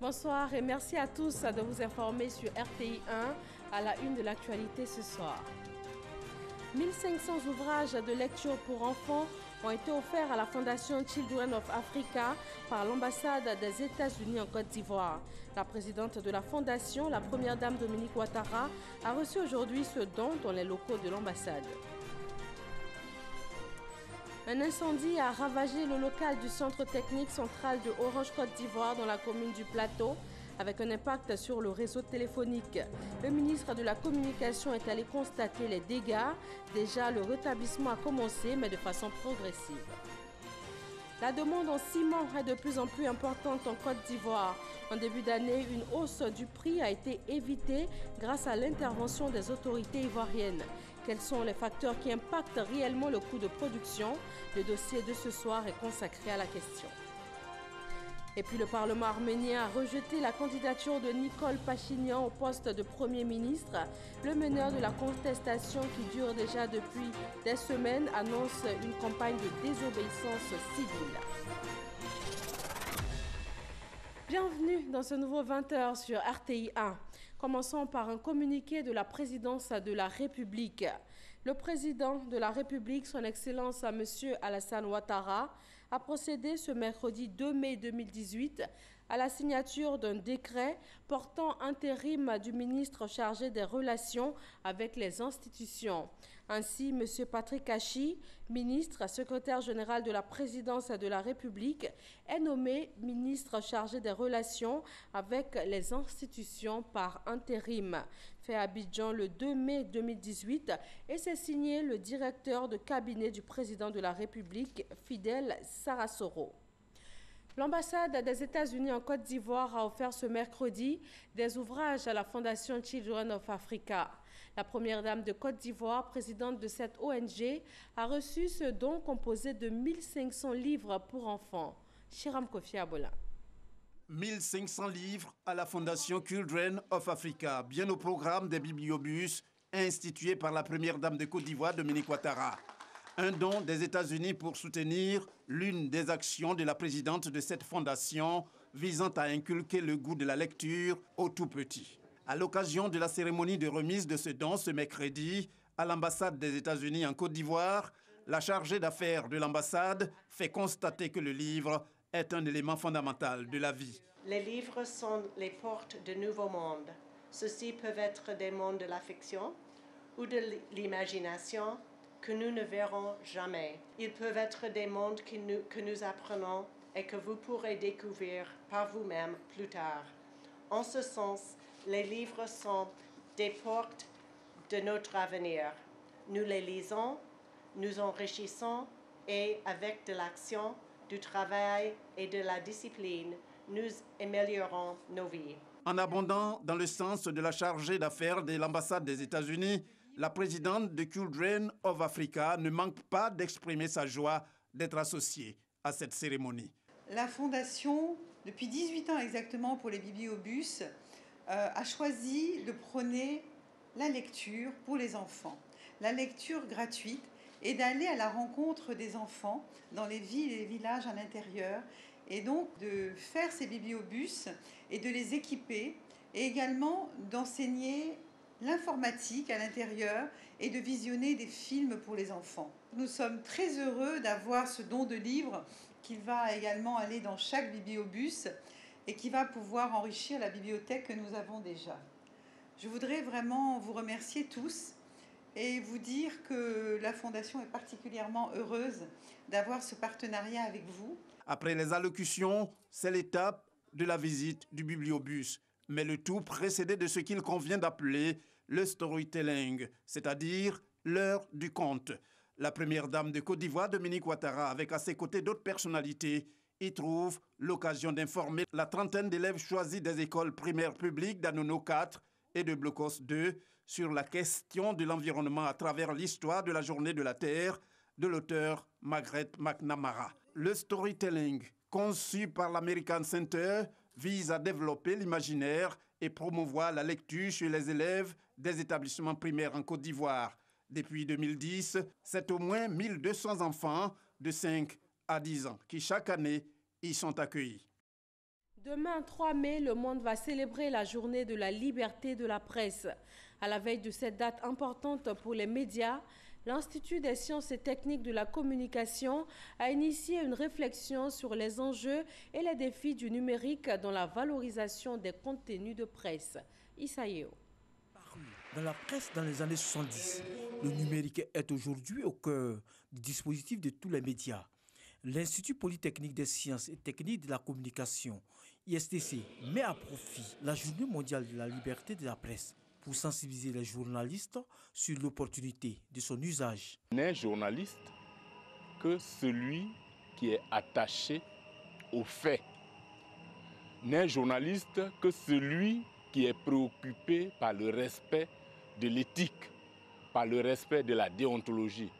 Bonsoir et merci à tous de vous informer sur RTI 1 à la une de l'actualité ce soir. 1500 ouvrages de lecture pour enfants ont été offerts à la Fondation Children of Africa par l'ambassade des États-Unis en Côte d'Ivoire. La présidente de la fondation, la première dame Dominique Ouattara, a reçu aujourd'hui ce don dans les locaux de l'ambassade. Un incendie a ravagé le local du centre technique central de Orange Côte d'Ivoire dans la commune du Plateau, avec un impact sur le réseau téléphonique. Le ministre de la Communication est allé constater les dégâts. Déjà, le rétablissement a commencé, mais de façon progressive. La demande en ciment est de plus en plus importante en Côte d'Ivoire. En début d'année, une hausse du prix a été évitée grâce à l'intervention des autorités ivoiriennes. Quels sont les facteurs qui impactent réellement le coût de production? Le dossier de ce soir est consacré à la question. Et puis le Parlement arménien a rejeté la candidature de Nicole Pachinian au poste de Premier ministre. Le meneur de la contestation, qui dure déjà depuis des semaines, annonce une campagne de désobéissance civile. Bienvenue dans ce nouveau 20h sur RTI 1. Commençons par un communiqué de la présidence de la République. Le président de la République, son Excellence M. Alassane Ouattara, a procédé ce mercredi 2 mai 2018 à la signature d'un décret portant intérim du ministre chargé des relations avec les institutions. Ainsi, M. Patrick Hachi, ministre, secrétaire général de la présidence de la République, est nommé ministre chargé des relations avec les institutions par intérim. Fait à Abidjan le 2 mai 2018 et c'est signé le directeur de cabinet du président de la République, Fidel Sarasoro. L'ambassade des États-Unis en Côte d'Ivoire a offert ce mercredi des ouvrages à la Fondation Children of Africa. La première dame de Côte d'Ivoire, présidente de cette ONG, a reçu ce don composé de 1500 livres pour enfants. Chiram Kofi Abola. 1500 livres à la Fondation Children of Africa, bien au programme des bibliobus institués par la première dame de Côte d'Ivoire, Dominique Ouattara. Un don des États-Unis pour soutenir l'une des actions de la présidente de cette fondation visant à inculquer le goût de la lecture aux tout-petits. À l'occasion de la cérémonie de remise de ce don ce mercredi, à l'ambassade des États-Unis en Côte d'Ivoire, la chargée d'affaires de l'ambassade fait constater que le livre est un élément fondamental de la vie. Les livres sont les portes de nouveaux mondes. Ceux-ci peuvent être des mondes de l'affection ou de l'imagination que nous ne verrons jamais. Ils peuvent être des mondes que nous apprenons et que vous pourrez découvrir par vous-même plus tard. En ce sens, les livres sont des portes de notre avenir. Nous les lisons, nous enrichissons et avec de l'action, du travail et de la discipline, nous améliorons nos vies. En abondant dans le sens de la chargée d'affaires de l'ambassade des États-Unis, la présidente de Children of Africa ne manque pas d'exprimer sa joie d'être associée à cette cérémonie. La Fondation, depuis 18 ans exactement pour les bibliobus, a choisi de prôner la lecture pour les enfants, la lecture gratuite et d'aller à la rencontre des enfants dans les villes et les villages à l'intérieur et donc de faire ces bibliobus et de les équiper et également d'enseigner l'informatique à l'intérieur et de visionner des films pour les enfants. Nous sommes très heureux d'avoir ce don de livres qui va également aller dans chaque bibliobus et qui va pouvoir enrichir la bibliothèque que nous avons déjà. Je voudrais vraiment vous remercier tous et vous dire que la Fondation est particulièrement heureuse d'avoir ce partenariat avec vous. Après les allocutions, c'est l'étape de la visite du bibliobus, mais le tout précédé de ce qu'il convient d'appeler le storytelling, c'est-à-dire l'heure du conte. La première dame de Côte d'Ivoire, Dominique Ouattara, avec à ses côtés d'autres personnalités, y trouve l'occasion d'informer la trentaine d'élèves choisis des écoles primaires publiques d'Anono 4 et de Blocos 2 sur la question de l'environnement à travers l'histoire de la journée de la Terre de l'auteur Margaret McNamara. Le storytelling, conçu par l'American Center, vise à développer l'imaginaire et promouvoir la lecture chez les élèves des établissements primaires en Côte d'Ivoire. Depuis 2010, c'est au moins 1200 enfants de 5 à 10 ans qui chaque année y sont accueillis. Demain, 3 mai, le monde va célébrer la journée de la liberté de la presse. À la veille de cette date importante pour les médias, l'Institut des sciences et techniques de la communication a initié une réflexion sur les enjeux et les défis du numérique dans la valorisation des contenus de presse. Isaïo. Dans la presse dans les années 70, le numérique est aujourd'hui au cœur du dispositif de tous les médias. L'Institut polytechnique des sciences et techniques de la communication, ISTC, met à profit la Journée mondiale de la liberté de la presse pour sensibiliser les journalistes sur l'opportunité de son usage. N'est journaliste que celui qui est attaché aux faits. N'est journaliste que celui qui est préoccupé par le respect de l'éthique, par le respect de la déontologie,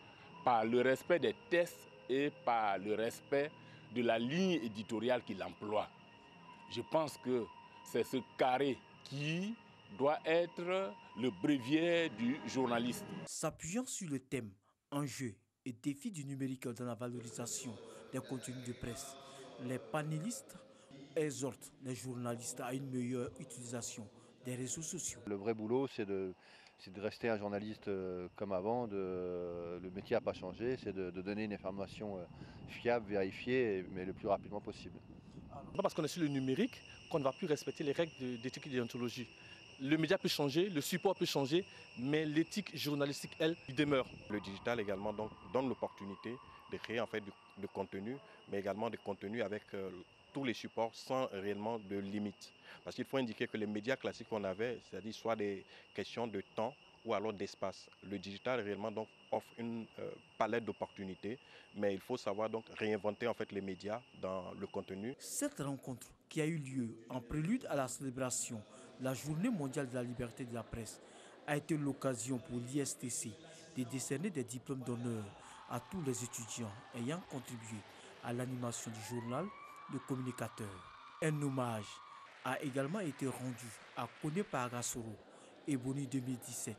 par le respect des tests et par le respect de la ligne éditoriale qu'il emploie. Je pense que c'est ce carré qui doit être le bréviaire du journaliste. S'appuyant sur le thème « Enjeux et défis du numérique dans la valorisation des contenus de presse », les panélistes exhortent les journalistes à une meilleure utilisation des réseaux sociaux. Le vrai boulot, c'est de rester un journaliste comme avant. Le métier n'a pas changé, c'est de donner une information fiable, vérifiée, mais le plus rapidement possible. Pas parce qu'on est sur le numérique qu'on ne va plus respecter les règles d'éthique et de déontologie. Le média peut changer, le support peut changer, mais l'éthique journalistique, elle, demeure. Le digital également donc, donne l'opportunité de créer en fait de contenu, mais également de contenu avec tous les supports sans réellement de limite. Parce qu'il faut indiquer que les médias classiques qu'on avait, c'est-à-dire soit des questions de temps ou alors d'espace. Le digital réellement donc offre une palette d'opportunités, mais il faut savoir donc réinventer en fait les médias dans le contenu. Cette rencontre qui a eu lieu en prélude à la célébration de la Journée mondiale de la liberté de la presse a été l'occasion pour l'ISTC de décerner des diplômes d'honneur à tous les étudiants ayant contribué à l'animation du journal de communicateurs. Un hommage a également été rendu à Kone Paragasoro, Ebony 2017,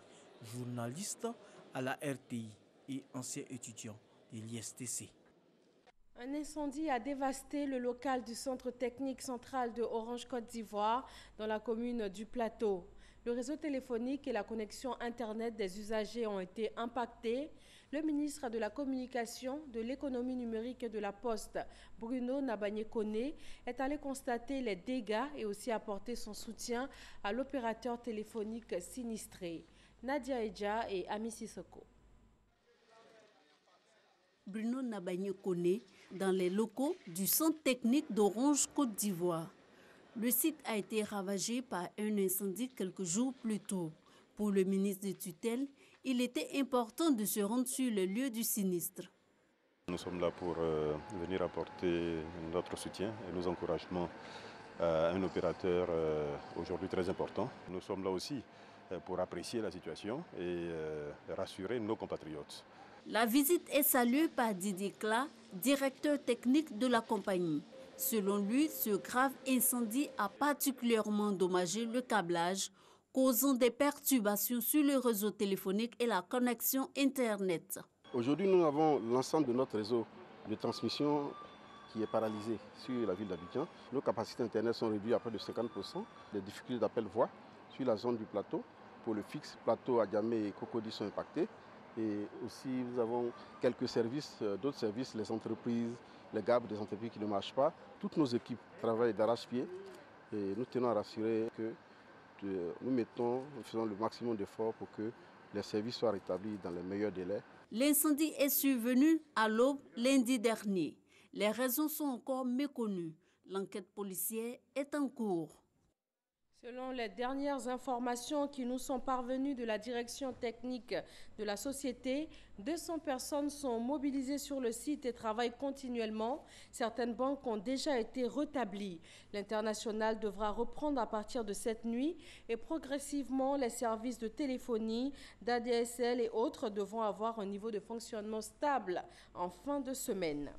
journaliste à la RTI et ancien étudiant de l'ISTC. Un incendie a dévasté le local du centre technique central de Orange Côte d'Ivoire dans la commune du Plateau. Le réseau téléphonique et la connexion Internet des usagers ont été impactés. Le ministre de la Communication, de l'Économie numérique et de la Poste, Bruno Nabagné-Koné, est allé constater les dégâts et aussi apporter son soutien à l'opérateur téléphonique sinistré. Nadia Edja et Ami Sissoko. Bruno Nabagné-Koné dans les locaux du centre technique d'Orange Côte d'Ivoire. Le site a été ravagé par un incendie quelques jours plus tôt. Pour le ministre de tutelle, il était important de se rendre sur le lieu du sinistre. Nous sommes là pour venir apporter notre soutien et nos encouragements à un opérateur aujourd'hui très important. Nous sommes là aussi pour apprécier la situation et rassurer nos compatriotes. La visite est saluée par Didier Kla, directeur technique de la compagnie. Selon lui, ce grave incendie a particulièrement endommagé le câblage, causant des perturbations sur le réseau téléphonique et la connexion Internet. Aujourd'hui, nous avons l'ensemble de notre réseau de transmission qui est paralysé sur la ville d'Abidjan. Nos capacités Internet sont réduites à près de 50%. Les difficultés d'appel voix sur la zone du plateau. Pour le fixe, plateau Adjamé et Cocody sont impactés. Et aussi, nous avons quelques services, d'autres services, les entreprises, les GAB des entreprises qui ne marchent pas. Toutes nos équipes travaillent d'arrache-pied et nous tenons à rassurer que nous faisons le maximum d'efforts pour que les services soient rétablis dans les meilleurs délais. L'incendie est survenu à l'aube lundi dernier. Les raisons sont encore méconnues. L'enquête policière est en cours. Selon les dernières informations qui nous sont parvenues de la direction technique de la société, 200 personnes sont mobilisées sur le site et travaillent continuellement. Certaines banques ont déjà été rétablies. L'international devra reprendre à partir de cette nuit et progressivement les services de téléphonie, d'ADSL et autres devront avoir un niveau de fonctionnement stable en fin de semaine.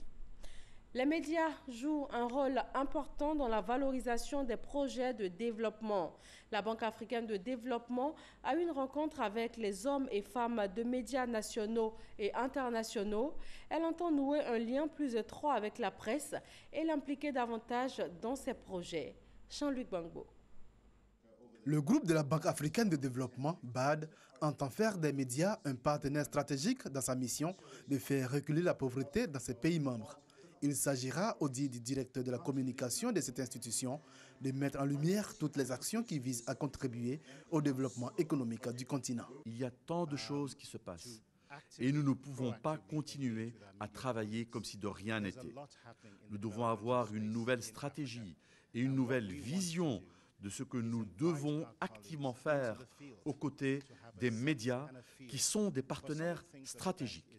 Les médias jouent un rôle important dans la valorisation des projets de développement. La Banque africaine de développement a eu une rencontre avec les hommes et femmes de médias nationaux et internationaux. Elle entend nouer un lien plus étroit avec la presse et l'impliquer davantage dans ses projets. Jean-Luc Bangbo. Le groupe de la Banque africaine de développement, BAD, entend faire des médias un partenaire stratégique dans sa mission de faire reculer la pauvreté dans ses pays membres. Il s'agira, au dit du directeur de la communication de cette institution, de mettre en lumière toutes les actions qui visent à contribuer au développement économique du continent. Il y a tant de choses qui se passent et nous ne pouvons pas continuer à travailler comme si de rien n'était. Nous devons avoir une nouvelle stratégie et une nouvelle vision de ce que nous devons activement faire aux côtés des médias qui sont des partenaires stratégiques.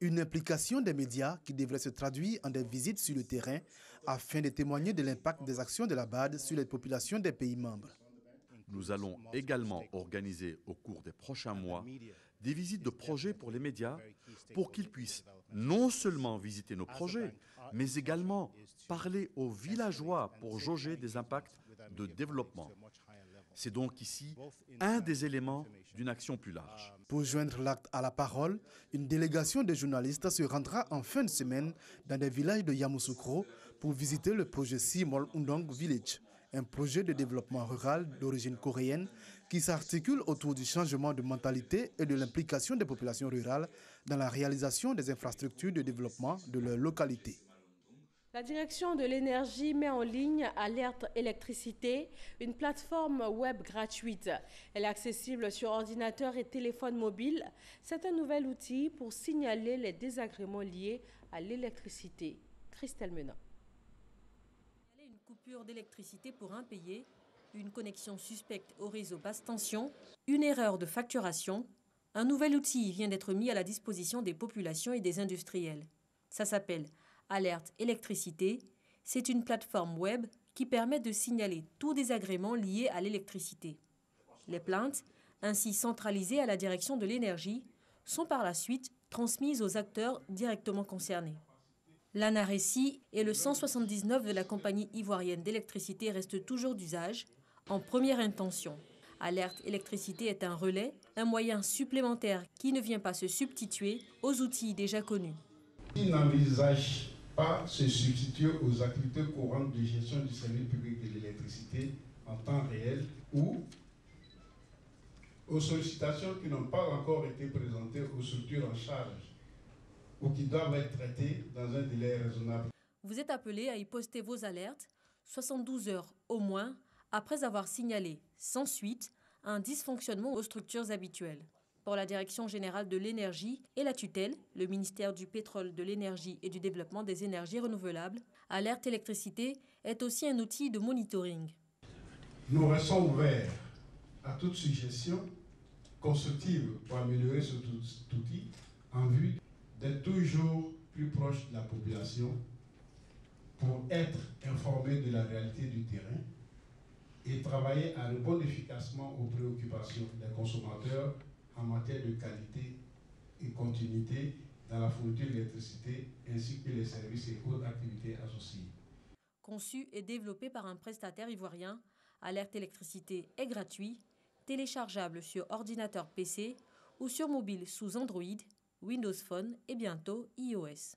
Une implication des médias qui devrait se traduire en des visites sur le terrain afin de témoigner de l'impact des actions de la BAD sur les populations des pays membres. Nous allons également organiser au cours des prochains mois des visites de projets pour les médias pour qu'ils puissent non seulement visiter nos projets, mais également parler aux villageois pour jauger des impacts de développement. C'est donc ici un des éléments d'une action plus large. Pour joindre l'acte à la parole, une délégation de journalistes se rendra en fin de semaine dans des villages de Yamoussoukro pour visiter le projet Simol Undong Village, un projet de développement rural d'origine coréenne qui s'articule autour du changement de mentalité et de l'implication des populations rurales dans la réalisation des infrastructures de développement de leur localité. La direction de l'énergie met en ligne Alerte Électricité, une plateforme web gratuite. Elle est accessible sur ordinateur et téléphone mobile. C'est un nouvel outil pour signaler les désagréments liés à l'électricité. Christelle Menat. Une coupure d'électricité pour impayé, une connexion suspecte au réseau basse tension, une erreur de facturation. Un nouvel outil vient d'être mis à la disposition des populations et des industriels. Ça s'appelle Alerte Électricité, c'est une plateforme web qui permet de signaler tout désagrément lié à l'électricité. Les plaintes, ainsi centralisées à la direction de l'énergie, sont par la suite transmises aux acteurs directement concernés. L'ANARECI et le 179 de la compagnie ivoirienne d'électricité restent toujours d'usage, en première intention. Alerte Électricité est un relais, un moyen supplémentaire qui ne vient pas se substituer aux outils déjà connus. Il n'envisage pas se substituer aux activités courantes de gestion du service public de l'électricité en temps réel ou aux sollicitations qui n'ont pas encore été présentées aux structures en charge ou qui doivent être traitées dans un délai raisonnable. Vous êtes appelé à y poster vos alertes 72 heures au moins après avoir signalé sans suite un dysfonctionnement aux structures habituelles. Pour la Direction générale de l'énergie et la tutelle, le ministère du pétrole, de l'énergie et du développement des énergies renouvelables, Alerte Électricité est aussi un outil de monitoring. Nous restons ouverts à toute suggestion constructive pour améliorer cet outil en vue d'être toujours plus proche de la population pour être informé de la réalité du terrain et travailler à répondre efficacement aux préoccupations des consommateurs en matière de qualité et continuité dans la fourniture d'électricité ainsi que les services et autres activités associées. Conçu et développé par un prestataire ivoirien, Alerte Électricité est gratuit, téléchargeable sur ordinateur PC ou sur mobile sous Android, Windows Phone et bientôt iOS.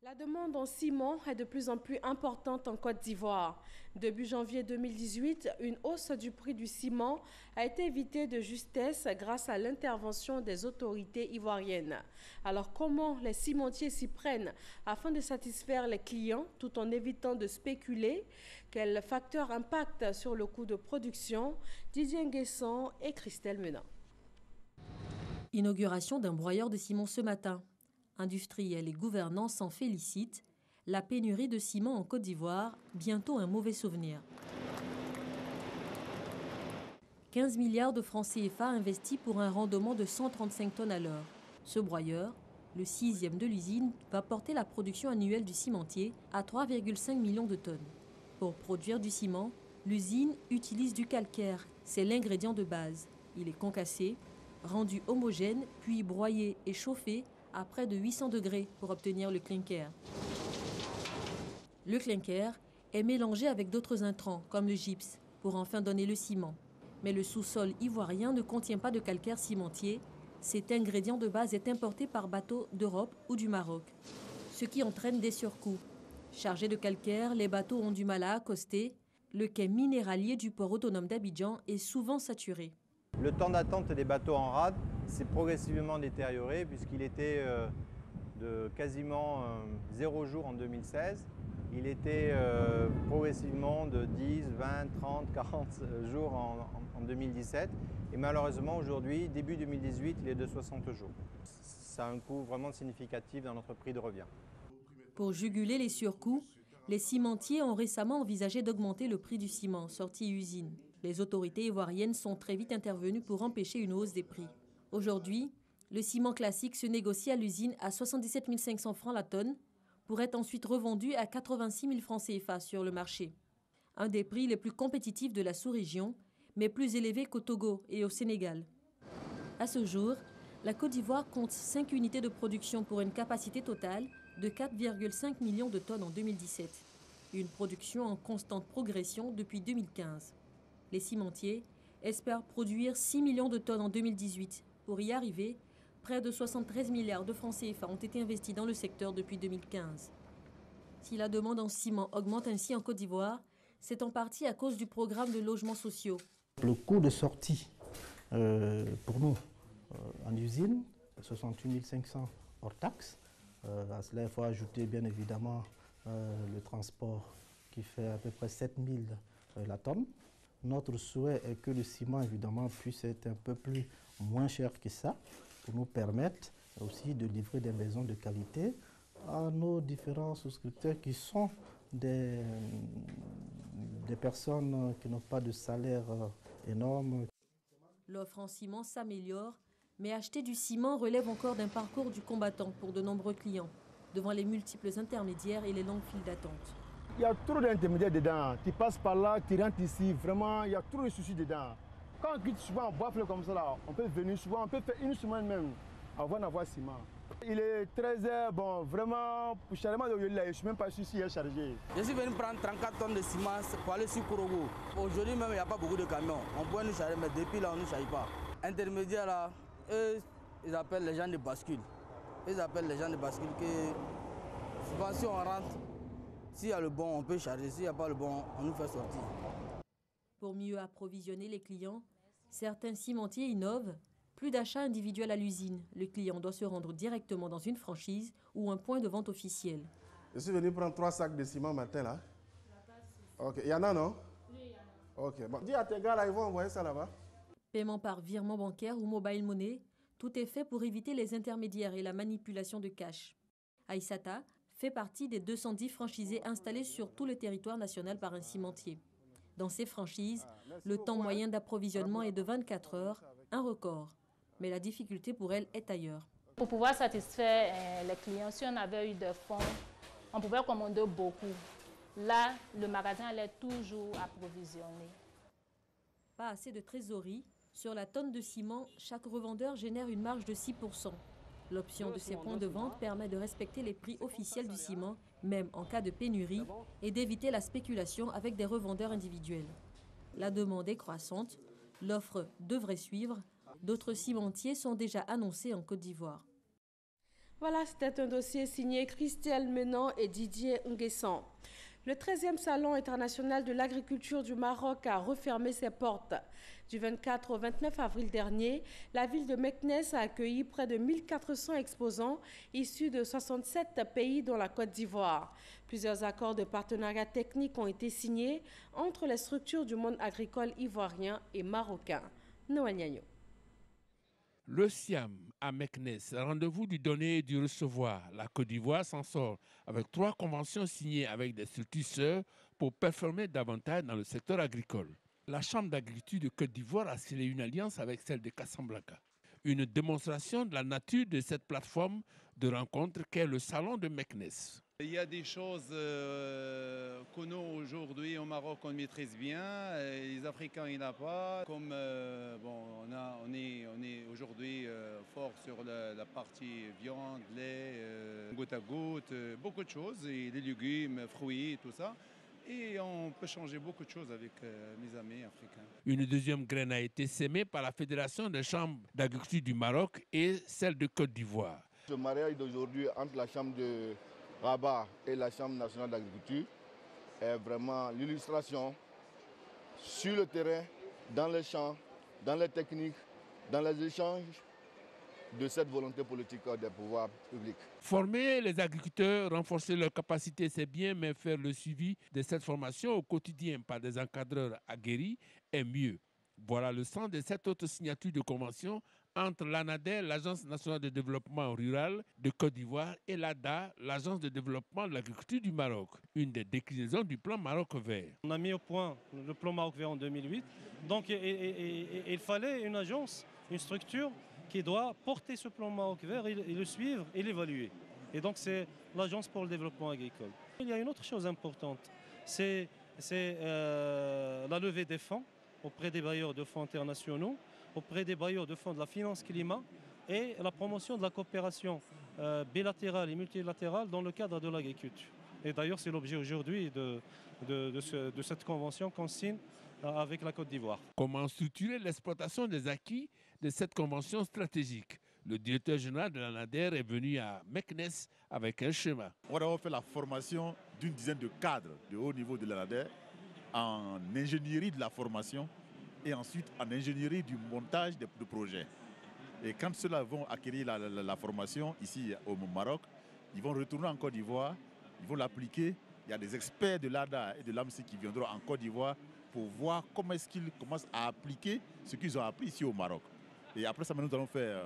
La demande en ciment est de plus en plus importante en Côte d'Ivoire. Début janvier 2018, une hausse du prix du ciment a été évitée de justesse grâce à l'intervention des autorités ivoiriennes. Alors comment les cimentiers s'y prennent afin de satisfaire les clients tout en évitant de spéculer? Quels facteurs impactent sur le coût de production? Didier Nguessan et Christelle Menat. Inauguration d'un broyeur de ciment ce matin. Industriels et gouvernants s'en félicitent. La pénurie de ciment en Côte d'Ivoire, bientôt un mauvais souvenir. 15 milliards de francs CFA investis pour un rendement de 135 tonnes à l'heure. Ce broyeur, le 6e de l'usine, va porter la production annuelle du cimentier à 3,5 millions de tonnes. Pour produire du ciment, l'usine utilise du calcaire. C'est l'ingrédient de base. Il est concassé, rendu homogène, puis broyé et chauffé à près de 800 degrés pour obtenir le clinker. Le clinker est mélangé avec d'autres intrants, comme le gypse, pour enfin donner le ciment. Mais le sous-sol ivoirien ne contient pas de calcaire cimentier. Cet ingrédient de base est importé par bateau d'Europe ou du Maroc, ce qui entraîne des surcoûts. Chargés de calcaire, les bateaux ont du mal à accoster. Le quai minéralier du port autonome d'Abidjan est souvent saturé. Le temps d'attente des bateaux en rade s'est progressivement détérioré puisqu'il était de quasiment 0 jour en 2016. Il était progressivement de 10, 20, 30, 40 jours en 2017. Et malheureusement aujourd'hui, début 2018, il est de 60 jours. Ça a un coût vraiment significatif dans notre prix de revient. Pour juguler les surcoûts, les cimentiers ont récemment envisagé d'augmenter le prix du ciment sorti usine. Les autorités ivoiriennes sont très vite intervenues pour empêcher une hausse des prix. Aujourd'hui, le ciment classique se négocie à l'usine à 77 500 francs la tonne pour être ensuite revendu à 86 000 francs CFA sur le marché. Un des prix les plus compétitifs de la sous-région, mais plus élevé qu'au Togo et au Sénégal. À ce jour, la Côte d'Ivoire compte 5 unités de production pour une capacité totale de 4,5 millions de tonnes en 2017. Une production en constante progression depuis 2015. Les cimentiers espèrent produire 6 millions de tonnes en 2018. Pour y arriver, près de 73 milliards de francs CFA ont été investis dans le secteur depuis 2015. Si la demande en ciment augmente ainsi en Côte d'Ivoire, c'est en partie à cause du programme de logements sociaux. Le coût de sortie pour nous en usine, 68 500 hors taxe. À cela, il faut ajouter bien évidemment le transport qui fait à peu près 7 000 la tonne. Notre souhait est que le ciment, évidemment, puisse être un peu moins cher que ça, pour nous permettre aussi de livrer des maisons de qualité à nos différents souscripteurs qui sont des personnes qui n'ont pas de salaire énorme. L'offre en ciment s'améliore, mais acheter du ciment relève encore d'un parcours du combattant pour de nombreux clients, devant les multiples intermédiaires et les longues files d'attente. Il y a trop d'intermédiaires dedans. Tu passes par là, tu rentres ici. Vraiment, il y a trop de soucis dedans. Quand on quitte souvent en boifle comme ça, là, on peut venir souvent, on peut faire une semaine même avant d'avoir ciment. Il est 13h, bon, vraiment, pour chargement de là, je ne suis même pas sûr s'il est chargé. Je suis venu prendre 34 tonnes de ciment pour aller sur Korogo. Aujourd'hui même, il n'y a pas beaucoup de camions. On peut nous charger, mais depuis là, on ne nous charge pas. Intermédiaires là, eux, ils appellent les gens de bascule. Ils appellent les gens de bascule que souvent si on rentre, s'il y a le bon, on peut charger. S'il n'y a pas le bon, on nous fait sortir. Pour mieux approvisionner les clients, certains cimentiers innovent. Plus d'achat individuel à l'usine. Le client doit se rendre directement dans une franchise ou un point de vente officiel. Je suis venu prendre 3 sacs de ciment matin là. Ok, il y en a non? Oui, il y en a. Ok, bon. Dis à tes gars là, ils vont envoyer ça là-bas. Paiement par virement bancaire ou mobile money, tout est fait pour éviter les intermédiaires et la manipulation de cash. Aïssata fait partie des 210 franchisés installés sur tout le territoire national par un cimentier. Dans ces franchises, le temps moyen d'approvisionnement est de 24 heures, un record. Mais la difficulté pour elle est ailleurs. Pour pouvoir satisfaire les clients, si on avait eu des fonds, on pouvait commander beaucoup. Là, le magasin allait toujours approvisionner. Pas assez de trésorerie. Sur la tonne de ciment, chaque revendeur génère une marge de 6%. L'option de ces points de vente permet de respecter les prix officiels du ciment, même en cas de pénurie, et d'éviter la spéculation avec des revendeurs individuels. La demande est croissante, l'offre devrait suivre. D'autres cimentiers sont déjà annoncés en Côte d'Ivoire. Voilà, c'était un dossier signé Christelle Menon et Didier Nguessan. Le 13e Salon international de l'agriculture du Maroc a refermé ses portes. Du 24 au 29 avril dernier, la ville de Meknès a accueilli près de 1400 exposants issus de 67 pays dont la Côte d'Ivoire. Plusieurs accords de partenariat technique ont été signés entre les structures du monde agricole ivoirien et marocain. Noël Niagno. Le Siam à Meknès, rendez-vous du donner et du recevoir. La Côte d'Ivoire s'en sort avec 3 conventions signées avec des structures pour performer davantage dans le secteur agricole. La Chambre d'agriculture de Côte d'Ivoire a scellé une alliance avec celle de Casablanca. Une démonstration de la nature de cette plateforme de rencontre qu'est le Salon de Meknès. Il y a des choses que nous, aujourd'hui, au Maroc, on maîtrise bien. Les Africains, ils n'ont pas. Comme on est aujourd'hui fort sur la partie viande, lait, goutte à goutte, beaucoup de choses, et les légumes, fruits, tout ça. Et on peut changer beaucoup de choses avec mes amis africains. Une deuxième graine a été sémée par la Fédération des chambres d'agriculture du Maroc et celle de Côte d'Ivoire. Ce mariage d'aujourd'hui entre la Chambre de Rabat et la Chambre nationale d'agriculture est vraiment l'illustration sur le terrain, dans les champs, dans les techniques, dans les échanges de cette volonté politique des pouvoirs publics. Former les agriculteurs, renforcer leurs capacités, c'est bien, mais faire le suivi de cette formation au quotidien par des encadreurs aguerris est mieux. Voilà le sens de cette autre signature de convention entre l'ANADER, l'Agence nationale de développement rural de Côte d'Ivoire, et l'ADA, l'Agence de développement de l'agriculture du Maroc, une des déclinaisons du plan Maroc vert. On a mis au point le plan Maroc vert en 2008, donc il fallait une agence, une structure qui doit porter ce plan Maroc vert et le suivre et l'évaluer. Et donc c'est l'Agence pour le développement agricole. Il y a une autre chose importante, c'est la levée des fonds auprès des bailleurs de fonds internationaux, auprès des bailleurs de fonds de la finance climat et la promotion de la coopération bilatérale et multilatérale dans le cadre de l'agriculture. Et d'ailleurs, c'est l'objet aujourd'hui de cette convention qu'on signe avec la Côte d'Ivoire. Comment structurer l'exploitation des acquis de cette convention stratégique? Le directeur général de l'ANADER est venu à Meknes avec un schéma. On va d'abord faire la formation d'une dizaine de cadres de haut niveau de l'ANADER en ingénierie de la formation et ensuite en ingénierie du montage de projets. Et quand ceux-là vont acquérir la formation ici au Maroc, ils vont retourner en Côte d'Ivoire, ils vont l'appliquer. Il y a des experts de l'ADA et de l'AMSI qui viendront en Côte d'Ivoire pour voir comment est-ce qu'ils commencent à appliquer ce qu'ils ont appris ici au Maroc. Et après ça, nous allons faire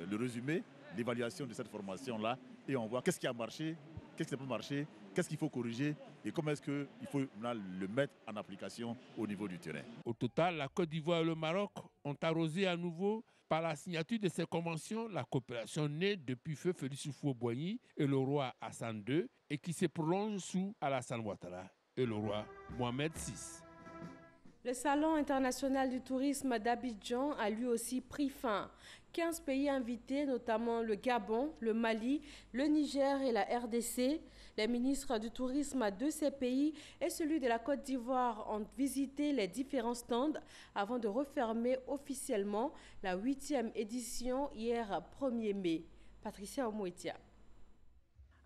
le résumé, l'évaluation de cette formation-là, et on voit qu'est-ce qui a marché, qu'est-ce qui n'a pas marché, qu'est-ce qu'il faut corriger et comment est-ce qu'il faut le mettre en application au niveau du terrain. Au total, la Côte d'Ivoire et le Maroc ont arrosé à nouveau par la signature de ces conventions la coopération née depuis feu Félix Houphouët-Boigny et le roi Hassan II et qui se prolonge sous Alassane Ouattara et le roi Mohamed VI. Le Salon international du tourisme d'Abidjan a lui aussi pris fin. 15 pays invités, notamment le Gabon, le Mali, le Niger et la RDC. Les ministres du tourisme de ces pays et celui de la Côte d'Ivoire ont visité les différents stands avant de refermer officiellement la 8e édition hier 1er mai. Patricia Omouetia.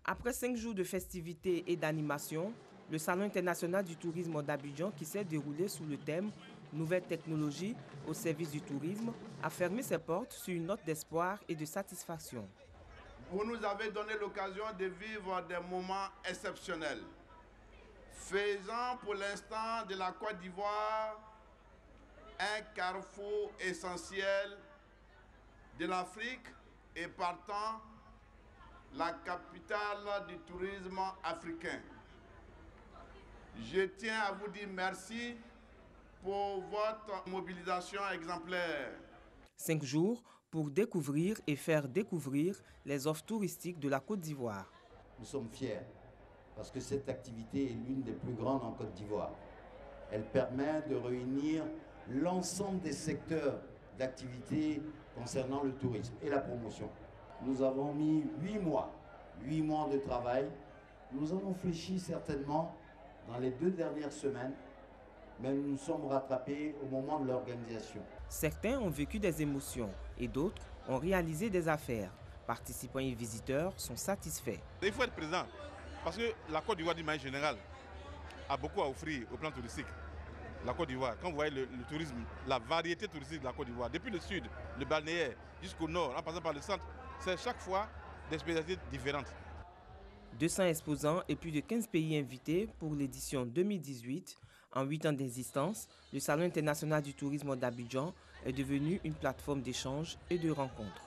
Après 5 jours de festivités et d'animation, le Salon international du tourisme d'Abidjan, qui s'est déroulé sous le thème « Nouvelles technologies au service du tourisme », a fermé ses portes sur une note d'espoir et de satisfaction. Vous nous avez donné l'occasion de vivre des moments exceptionnels, faisant pour l'instant de la Côte d'Ivoire un carrefour essentiel de l'Afrique et partant la capitale du tourisme africain. Je tiens à vous dire merci pour votre mobilisation exemplaire. 5 jours pour découvrir et faire découvrir les offres touristiques de la Côte d'Ivoire. Nous sommes fiers parce que cette activité est l'une des plus grandes en Côte d'Ivoire. Elle permet de réunir l'ensemble des secteurs d'activité concernant le tourisme et la promotion. Nous avons mis 8 mois de travail. Nous avons fléchi certainement dans les 2 dernières semaines, mais nous nous sommes rattrapés au moment de l'organisation. Certains ont vécu des émotions et d'autres ont réalisé des affaires. Participants et visiteurs sont satisfaits. Il faut être présent parce que la Côte d'Ivoire, d'une manière générale, a beaucoup à offrir au plan touristique. La Côte d'Ivoire, quand vous voyez le tourisme, la variété touristique de la Côte d'Ivoire, depuis le sud, le balnéaire, jusqu'au nord, en passant par le centre, c'est chaque fois des spécialités différentes. 200 exposants et plus de 15 pays invités pour l'édition 2018. En 8 ans d'existence, le Salon international du tourisme d'Abidjan est devenu une plateforme d'échange et de rencontres.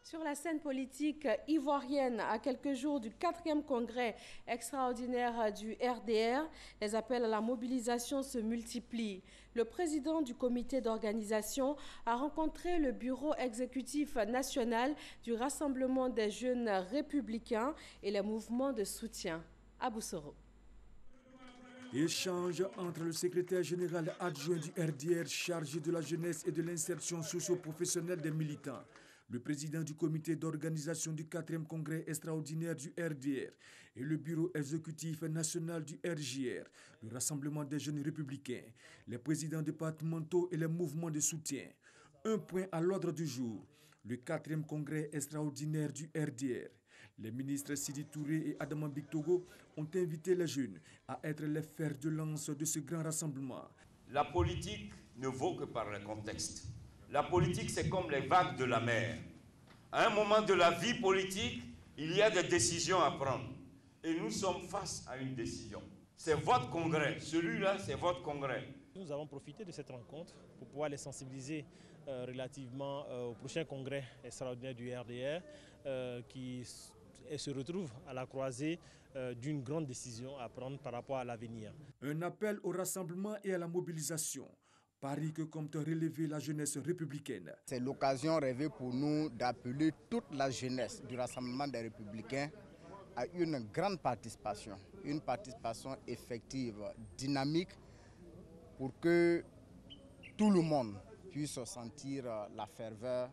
Sur la scène politique ivoirienne, à quelques jours du 4e congrès extraordinaire du RDR, les appels à la mobilisation se multiplient. Le président du comité d'organisation a rencontré le bureau exécutif national du Rassemblement des jeunes républicains et les mouvements de soutien. Abou Soro. Échange entre le secrétaire général adjoint du RDR chargé de la jeunesse et de l'insertion socio-professionnelle des militants, le président du comité d'organisation du 4e congrès extraordinaire du RDR et le bureau exécutif national du RJR, le Rassemblement des jeunes républicains, les présidents départementaux et les mouvements de soutien. Un point à l'ordre du jour, le 4e congrès extraordinaire du RDR. Les ministres Sidi Touré et Adama Bictogo ont invité les jeunes à être les fers de lance de ce grand rassemblement. La politique ne vaut que par le contexte. La politique, c'est comme les vagues de la mer. À un moment de la vie politique, il y a des décisions à prendre. Et nous sommes face à une décision. C'est votre congrès. Celui-là, c'est votre congrès. Nous avons profité de cette rencontre pour pouvoir les sensibiliser relativement au prochain congrès extraordinaire du RDR qui se retrouve à la croisée d'une grande décision à prendre par rapport à l'avenir. Un appel au rassemblement et à la mobilisation. Paris que compte relever la jeunesse républicaine. C'est l'occasion rêvée pour nous d'appeler toute la jeunesse du Rassemblement des Républicains à une grande participation, une participation effective, dynamique, pour que tout le monde puisse sentir la ferveur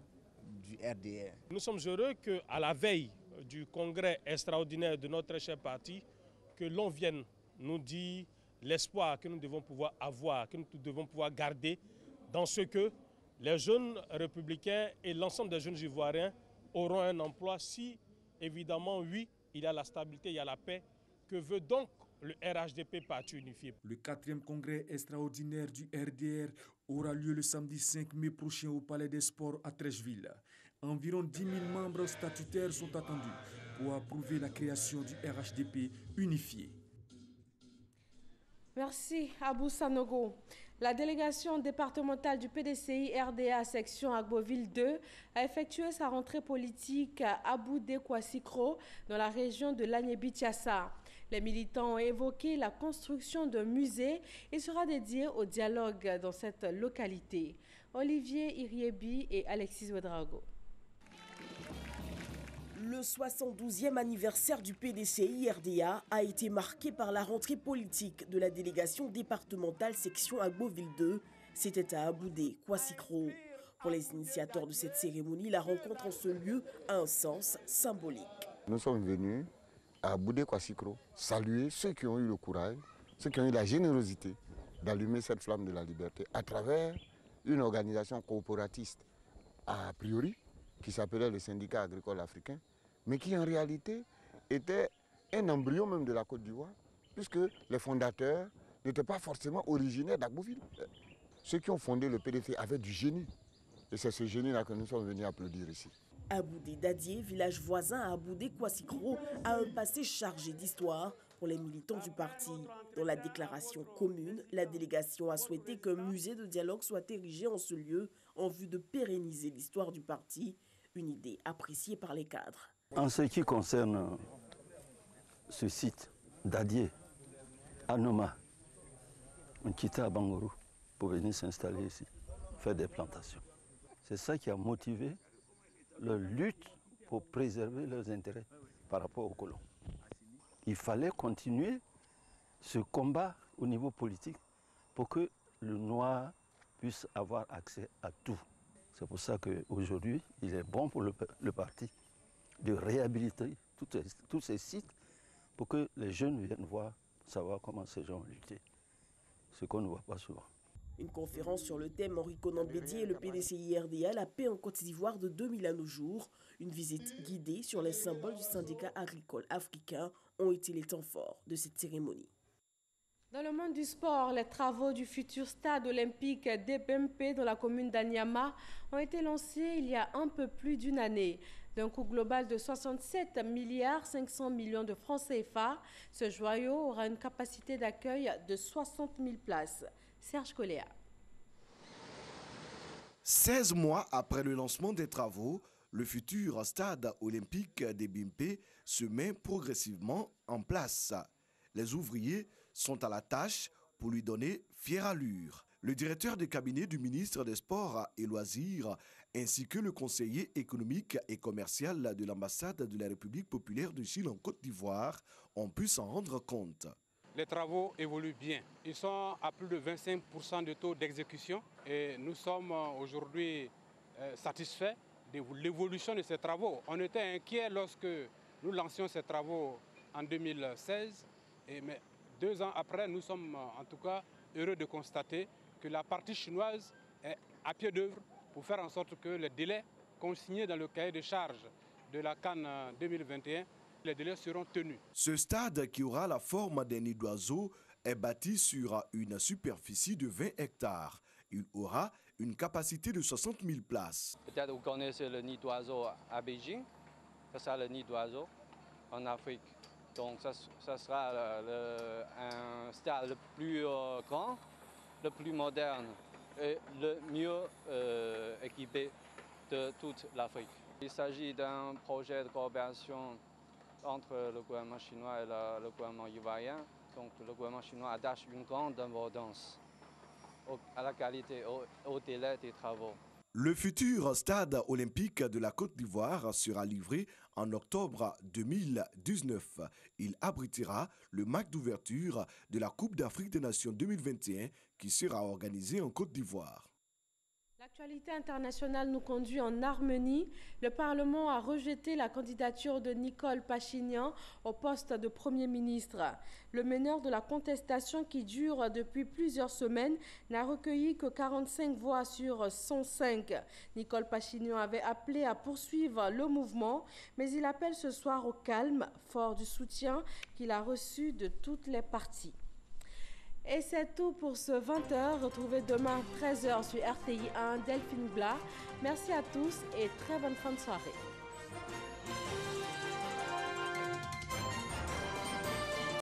du RDR. Nous sommes heureux qu'à la veille du congrès extraordinaire de notre cher parti, que l'on vienne nous dire l'espoir que nous devons pouvoir avoir, que nous devons pouvoir garder dans ce que les jeunes républicains et l'ensemble des jeunes ivoiriens auront un emploi si, évidemment, oui, il y a la stabilité, il y a la paix. Que veut donc le RHDP Parti unifié? Le 4e congrès extraordinaire du RDR aura lieu le samedi 5 mai prochain au Palais des Sports à Treichville. Environ 10 000 membres statutaires sont attendus pour approuver la création du RHDP unifié. Merci Abou Sanogo. La délégation départementale du PDCI RDA section Agboville 2 a effectué sa rentrée politique à Aboudé Kouassikro dans la région de l'Agnébi-Tiassa. Les militants ont évoqué la construction d'un musée et sera dédié au dialogue dans cette localité. Olivier Iriebi et Alexis Ouedraogo. Le 72e anniversaire du PDCI RDA a été marqué par la rentrée politique de la délégation départementale section Agboville 2. C'était à Aboudé Kouassikro. Pour les initiateurs de cette cérémonie, la rencontre en ce lieu a un sens symbolique. Nous sommes venus à Aboudé Kouassikro saluer ceux qui ont eu le courage, ceux qui ont eu la générosité d'allumer cette flamme de la liberté à travers une organisation corporatiste a priori qui s'appelait le syndicat agricole africain, mais qui en réalité était un embryon même de la Côte d'Ivoire, puisque les fondateurs n'étaient pas forcément originaires d'Agboville. Ceux qui ont fondé le PDC avaient du génie, et c'est ce génie-là que nous sommes venus applaudir ici. Aboudé Dadié, village voisin à Aboudé Kouassikro, a un passé chargé d'histoire pour les militants du parti. Dans la déclaration commune, la délégation a souhaité qu'un musée de dialogue soit érigé en ce lieu en vue de pérenniser l'histoire du parti, une idée appréciée par les cadres. En ce qui concerne ce site d'Adié, à Noma, on quittait à Bangourou pour venir s'installer ici, faire des plantations. C'est ça qui a motivé leur lutte pour préserver leurs intérêts par rapport aux colons. Il fallait continuer ce combat au niveau politique pour que le noir puisse avoir accès à tout. C'est pour ça qu'aujourd'hui, il est bon pour le parti de réhabiliter tous ces sites pour que les jeunes viennent voir, savoir comment ces gens ont lutté. Ce qu'on ne voit pas souvent. Une conférence sur le thème Henri Konan Bédié et le PDCI RDA, la paix en Côte d'Ivoire de 2000 à nos jours. Une visite guidée sur les symboles du syndicat agricole africain ont été les temps forts de cette cérémonie. Dans le monde du sport, les travaux du futur stade olympique d'Ebempe dans la commune d'Anyama ont été lancés il y a un peu plus d'une année. D'un coût global de 67,5 milliards de francs CFA, ce joyau aura une capacité d'accueil de 60 000 places. Serge Coléa. 16 mois après le lancement des travaux, Le futur stade olympique des Bimpé se met progressivement en place. Les ouvriers sont à la tâche pour lui donner fière allure. Le directeur de cabinet du ministre des Sports et Loisirs ainsi que le conseiller économique et commercial de l'ambassade de la République populaire de Chine en Côte d'Ivoire ont pu s'en rendre compte. Les travaux évoluent bien. Ils sont à plus de 25% de taux d'exécution et nous sommes aujourd'hui satisfaits de l'évolution de ces travaux. On était inquiets lorsque nous lancions ces travaux en 2016, mais 2 ans après, nous sommes en tout cas heureux de constater que la partie chinoise est à pied d'œuvre pour faire en sorte que les délais consignés dans le cahier de charges de la CAN 2021, les délais seront tenus. Ce stade, qui aura la forme d'un nid d'oiseau, est bâti sur une superficie de 20 hectares. Il aura une capacité de 60 000 places. Peut-être vous connaissez le nid d'oiseau à Beijing. Ça sera le nid d'oiseau en Afrique. Donc ça sera un stade le plus grand, le plus moderne et le mieux équipé de toute l'Afrique. Il s'agit d'un projet de coopération entre le gouvernement chinois et le gouvernement ivoirien. Donc le gouvernement chinois attache une grande importance à la qualité, au délai des travaux. Le futur stade olympique de la Côte d'Ivoire sera livré en octobre 2019. Il abritera le match d'ouverture de la Coupe d'Afrique des Nations 2021 qui sera organisée en Côte d'Ivoire. L'actualité internationale nous conduit en Arménie. Le Parlement a rejeté la candidature de Nikol Pachinian au poste de Premier ministre. Le meneur de la contestation, qui dure depuis plusieurs semaines, n'a recueilli que 45 voix sur 105. Nikol Pachinian avait appelé à poursuivre le mouvement, mais il appelle ce soir au calme, fort du soutien qu'il a reçu de toutes les parties. Et c'est tout pour ce 20h. Retrouvez demain 13h sur RTI 1 Delphine Blas. Merci à tous et très bonne fin de soirée.